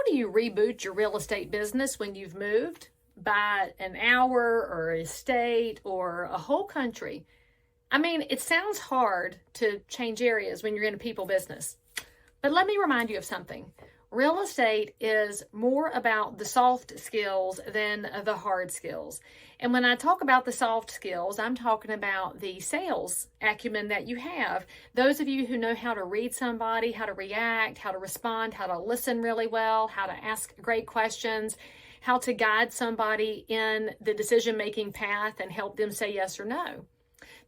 do you reboot your real estate business when you've moved by an hour or a state or a whole country? I mean, it sounds hard to change areas when you're in a people business. But let me remind you of something. Real estate is more about the soft skills than the hard skills. And when I talk about the soft skills, I'm talking about the sales acumen that you have. Those of you who know how to read somebody, how to react, how to respond, how to listen really well, how to ask great questions, how to guide somebody in the decision-making path and help them say yes or no.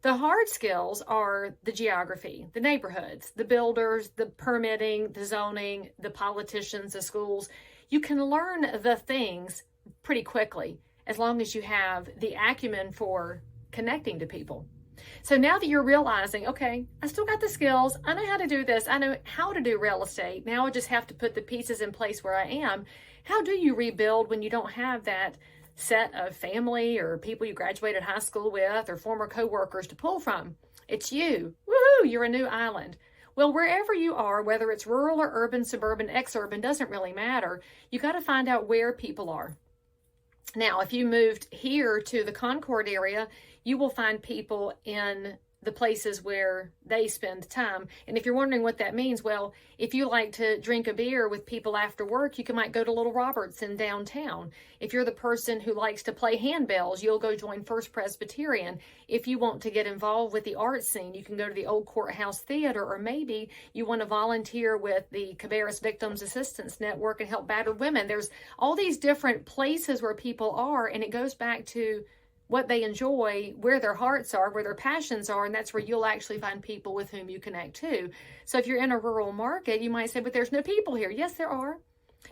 The hard skills are the geography, the neighborhoods, the builders, the permitting, the zoning, the politicians, the schools. You can learn the things pretty quickly as long as you have the acumen for connecting to people. So now that you're realizing, okay, I still got the skills, I know how to do this, I know how to do real estate, now I just have to put the pieces in place where I am. How do you rebuild when you don't have that set of family or people you graduated high school with or former coworkers to pull from? It's you. Woohoo, you're a new island. Well, wherever you are, whether it's rural or urban, suburban, exurban, doesn't really matter. You got to find out where people are. Now, if you moved here to the Concord area, you will find people in the places where they spend time. And if you're wondering what that means, well, if you like to drink a beer with people after work, you might go to Little Roberts in downtown. If you're the person who likes to play handbells, you'll go join First Presbyterian. If you want to get involved with the art scene, you can go to the Old Courthouse Theater, or maybe you want to volunteer with the Cabarrus Victims Assistance Network and help battered women. There's all these different places where people are, and it goes back to what they enjoy, where their hearts are, where their passions are, and that's where you'll actually find people with whom you connect to. So if you're in a rural market, you might say, but there's no people here. Yes, there are.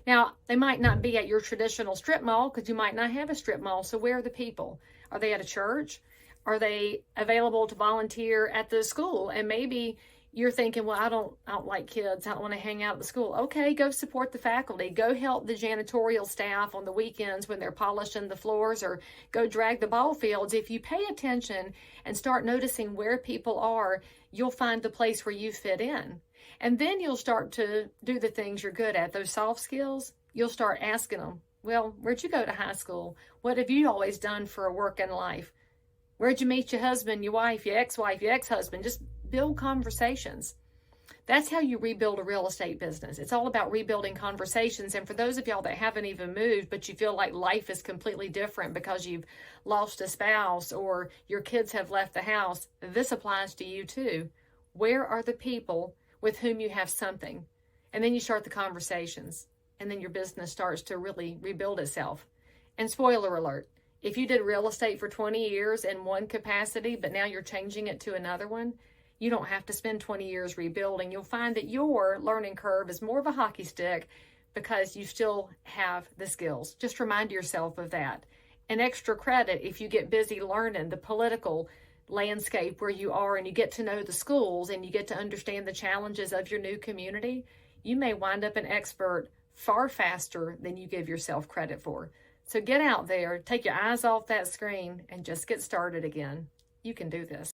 Now, they might not be at your traditional strip mall because you might not have a strip mall. So where are the people? Are they at a church? Are they available to volunteer at the school? And maybe you're thinking, well, I don't like kids. I don't want to hang out at the school. Okay, go support the faculty. Go help the janitorial staff on the weekends when they're polishing the floors, or go drag the ball fields. If you pay attention and start noticing where people are, you'll find the place where you fit in. And then you'll start to do the things you're good at, those soft skills. You'll start asking them, well, where'd you go to high school? What have you always done for a work in life? Where'd you meet your husband, your wife, your ex-wife, your ex-husband? Just build conversations. That's how you rebuild a real estate business. It's all about rebuilding conversations. And for those of y'all that haven't even moved, but you feel like life is completely different because you've lost a spouse or your kids have left the house, this applies to you too. Where are the people with whom you have something? And then you start the conversations, and then your business starts to really rebuild itself. And spoiler alert, if you did real estate for 20 years in one capacity, but now you're changing it to another one, you don't have to spend 20 years rebuilding. You'll find that your learning curve is more of a hockey stick because you still have the skills. Just remind yourself of that. And extra credit if you get busy learning the political landscape where you are, and you get to know the schools, and you get to understand the challenges of your new community, you may wind up an expert far faster than you give yourself credit for. So get out there, take your eyes off that screen, and just get started again. You can do this.